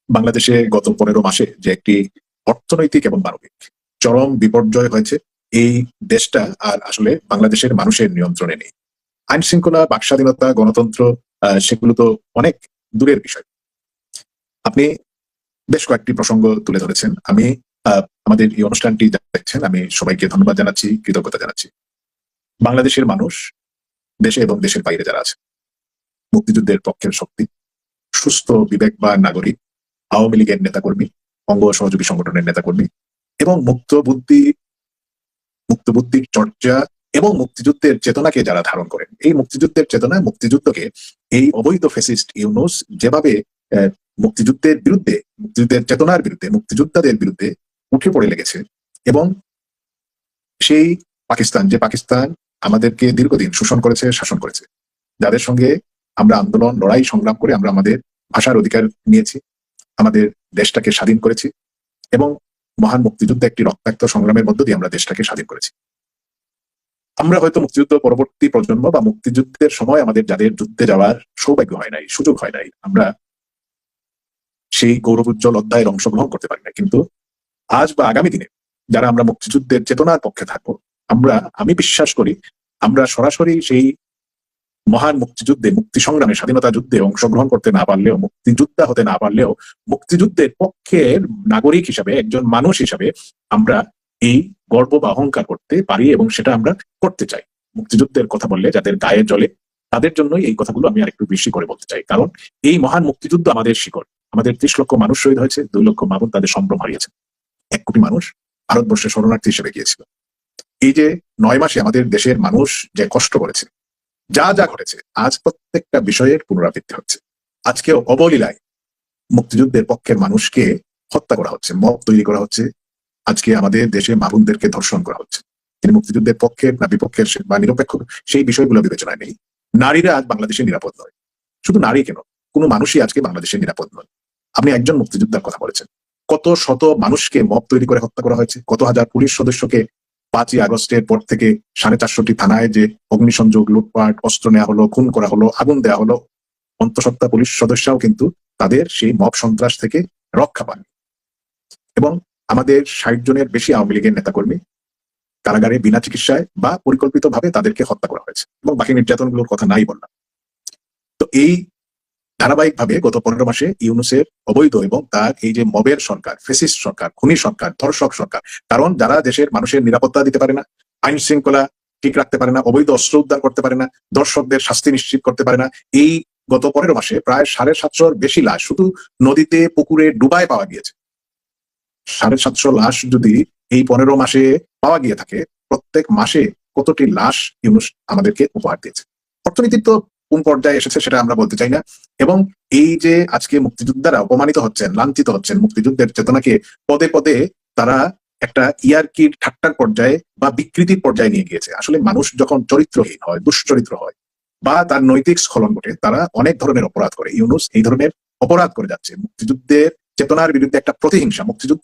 বাংলাদেশে গত 15 মাসে যে একটি অর্থনৈতিক এবং মানবিক চরম বিপর্যয় হয়েছে, এই দেশটা আর আসলে বাংলাদেশের মানুষের নিয়ন্ত্রণে নেই। আইন শৃঙ্খলা, বাক স্বাধীনতা, গণতন্ত্র সেগুলো তো অনেক দূরের বিষয়। আপনি বেশ কয়েকটি প্রসঙ্গ তুলে ধরেছেন। আমি আমাদের এই অনুষ্ঠানটি দেখছেন, আমি সবাইকে ধন্যবাদ জানাচ্ছি, কৃতজ্ঞতা জানাচ্ছি। বাংলাদেশের মানুষ, দেশে এবং দেশের বাইরে যারা আছে, মুক্তিযুদ্ধের পক্ষের শক্তি, সুস্থ বিবেকবান নাগরিক, আওয়ামী লীগের নেতাকর্মী, অঙ্গ সহযোগী সংগঠনের নেতাকর্মী এবং মুক্তবুদ্ধির চর্চা এবং মুক্তিযুদ্ধের চেতনাকে যারা ধারণ করেন, এই মুক্তিযুদ্ধের চেতনা, মুক্তিযুদ্ধকে এই অবৈধ ফ্যাসিস্ট ইউনূস যেভাবে মুক্তিযুদ্ধের বিরুদ্ধে, মুক্তিযুদ্ধের চেতনার বিরুদ্ধে, মুক্তিযোদ্ধাদের বিরুদ্ধে উঠে পড়ে লেগেছে, এবং সেই পাকিস্তান, যে পাকিস্তান আমাদেরকে দীর্ঘদিন শোষণ করেছে, শাসন করেছে, যাদের সঙ্গে আমরা আন্দোলন, লড়াই, সংগ্রাম করে আমরা আমাদের ভাষার অধিকার নিয়েছি, আমাদের দেশটাকে স্বাধীন করেছি, এবং মহান মুক্তিযুদ্ধ একটি রক্তাক্ত সংগ্রামের মধ্য দিয়ে আমরা দেশটাকে স্বাধীন করেছি। আমরা হয়তো মুক্তিযুদ্ধ পরবর্তী প্রজন্ম বা মুক্তিযুদ্ধের সময় আমাদের যাদের যুদ্ধে যাওয়ার সৌভাগ্য হয় নাই, সুযোগ হয় নাই, আমরা সেই গৌরবোজ্জ্বল অধ্যায়ের অংশগ্রহণ করতে পারি না, কিন্তু আজ বা আগামী দিনে যারা আমরা মুক্তিযুদ্ধের চেতনার পক্ষে থাকবো, আমি বিশ্বাস করি আমরা সরাসরি সেই মহান মুক্তিযুদ্ধে, মুক্তি সংগ্রামে, স্বাধীনতা যুদ্ধে অংশগ্রহণ করতে না পারলেও, মুক্তিযোদ্ধা হতে না পারলেও, মুক্তিযুদ্ধের পক্ষের নাগরিক হিসাবে, একজন মানুষ হিসাবে আমরা এই গর্ব বা অহংকার করতে পারি, এবং সেটা আমরা করতে চাই। মুক্তিযুদ্ধের কথা বললে যাদের গায়ে জ্বলে, তাদের জন্যই এই কথাগুলো আমি আরেকটু বেশি করে বলতে চাই, কারণ এই মহান মুক্তিযুদ্ধ আমাদের শিকড়। আমাদের 30 লক্ষ মানুষ শহীদ হয়েছে, 2 লক্ষ মা বোন তাদের সম্ভ্রম হারিয়েছে, 1 কোটি মানুষ ভারতবর্ষে শরণার্থী হিসেবে গিয়েছিল। এই যে 9 মাসে আমাদের দেশের মানুষ যে কষ্ট করেছে, যা যা ঘটেছে, আজ প্রত্যেকটা বিষয়ের পুনরাবৃত্তি হচ্ছে। আজকেও অবলীলায় মুক্তিযুদ্ধের পক্ষের মানুষকে হত্যা করা হচ্ছে, মব তৈরি করা হচ্ছে, আজকে আমাদের দেশে মা বোনদেরকে ধর্ষণ করা হচ্ছে। তিনি মুক্তিযুদ্ধের পক্ষের না বিপক্ষের বা নিরপেক্ষ, সেই বিষয়গুলো বিবেচনায় নেই। নারীরা আজ বাংলাদেশে নিরাপদ নয়। শুধু নারী কেন, কোনো মানুষই আজকে বাংলাদেশে নিরাপদ নয়। আপনি একজন মুক্তিযোদ্ধার কথা বলেছেন, কত শত মানুষকে মব তৈরি করে হত্যা করা হয়েছে, কত হাজার পুলিশ সদস্যকে 5ই আগস্টের পর থেকে 450টি থানায় যে অগ্নিসংযোগ, লুটপাট, অস্ত্র নেওয়া হলো, খুন করা হলো, আগুন দেওয়া হলো, অন্তঃসত্ত্বা পুলিশ সদস্যরাও কিন্তু তাদের সেই মব সন্ত্রাস থেকে রক্ষা পান। এবং আমাদের 60 জনের বেশি আওয়ামী লীগের নেতাকর্মী কারাগারে বিনা চিকিৎসায় বা পরিকল্পিতভাবে তাদেরকে হত্যা করা হয়েছে, এবং বাকি নির্যাতনগুলোর কথা নাই বললাম। তো এই ধারাবাহিকভাবে গত 15 মাসে ইউনূসের অবৈধ এবং তার এই যে মবের সরকার, ফ্যাসিস্ট সরকার, খুনি সরকার, ধর্ষক সরকার, কারণ যারা দেশের মানুষের নিরাপত্তা দিতে পারে না, আইন শৃঙ্খলা ঠিক রাখতে পারে না, অবৈধ অস্ত্র উদ্ধার করতে পারে না, দর্শকদের শাস্তি নিশ্চিত করতে পারে না, এই গত 15 মাসে প্রায় 750-র বেশি লাশ শুধু নদীতে, পুকুরে, ডুবায় পাওয়া গিয়েছে। 750 লাশ যদি এই 15 মাসে পাওয়া গিয়ে থাকে, প্রত্যেক মাসে কতটি লাশ ইউনূস আমাদেরকে উপহার দিয়েছে। অর্থনীতি তো কোন পর্যায়ে এসেছে সেটা আমরা বলতে চাই না, এবং এই যে আজকে মুক্তিযোদ্ধারা অপমানিত হচ্ছেন, লাঞ্ছিত হচ্ছেন, মুক্তিযুদ্ধের চেতনাকে পদে পদে তারা একটা ইয়ারকির, ঠাট্টার পর্যায়ে বা বিকৃতির পর্যায়ে নিয়ে গিয়েছে। আসলে মানুষ যখন চরিত্রহীন হয়, দুশ্চরিত্র হয়, বা তার নৈতিক স্খলন ঘটে, তারা অনেক ধরনের অপরাধ করে। ইউনূস এই ধরনের অপরাধ করে যাচ্ছে। মুক্তিযুদ্ধের চেতনার বিরুদ্ধে একটা প্রতিহিংসা, মুক্তিযুদ্ধ